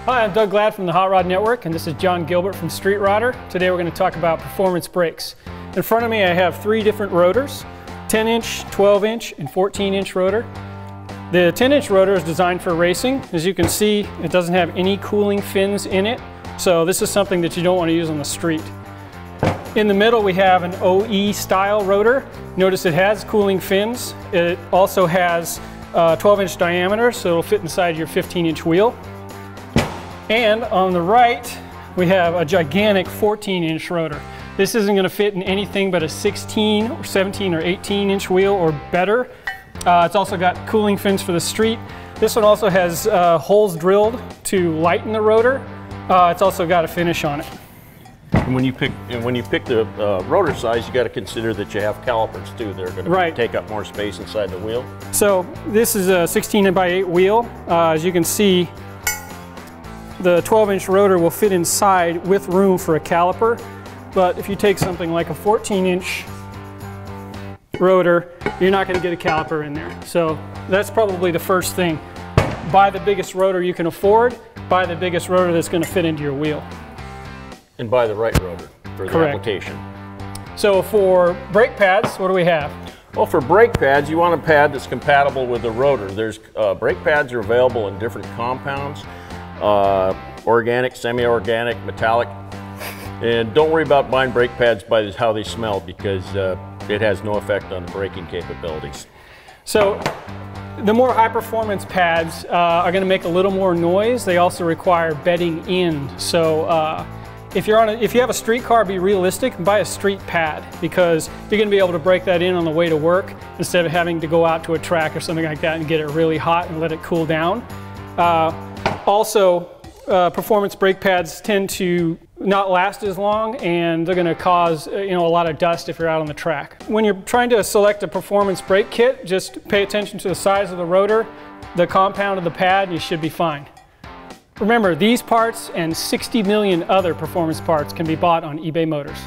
Hi, I'm Doug Glad from the Hot Rod Network, and this is John Gilbert from Street Rodder. Today we're going to talk about performance brakes. In front of me I have three different rotors, 10-inch, 12-inch, and 14-inch rotor. The 10-inch rotor is designed for racing. As you can see, it doesn't have any cooling fins in it, so this is something that you don't want to use on the street. In the middle we have an OE style rotor. Notice it has cooling fins. It also has 12-inch diameter, so it'll fit inside your 15-inch wheel. And on the right, we have a gigantic 14-inch rotor. This isn't going to fit in anything but a 16 or 17 or 18-inch wheel or better. It's also got cooling fins for the street. This one also has holes drilled to lighten the rotor. It's also got a finish on it. And when you pick the rotor size, you got to consider that you have calipers too. They're going to take up more space inside the wheel. So this is a 16 by 8 wheel. As you can see, the 12-inch rotor will fit inside with room for a caliper, but if you take something like a 14-inch rotor, you're not going to get a caliper in there. So that's probably the first thing. Buy the biggest rotor you can afford, buy the biggest rotor that's going to fit into your wheel. And buy the right rotor for the application. So for brake pads, what do we have? Well, for brake pads, you want a pad that's compatible with the rotor. There's brake pads are available in different compounds. Organic, semi-organic, metallic, and don't worry about buying brake pads by how they smell, because it has no effect on the braking capabilities. So the more high-performance pads are going to make a little more noise. They also require bedding in. So if you have a street car, be realistic and buy a street pad, because you're going to be able to break that in on the way to work instead of having to go out to a track or something like that and get it really hot and let it cool down. Also, performance brake pads tend to not last as long, and they're going to cause a lot of dust if you're out on the track. When you're trying to select a performance brake kit, just pay attention to the size of the rotor, the compound of the pad, and you should be fine. Remember, these parts and 60 million other performance parts can be bought on eBay Motors.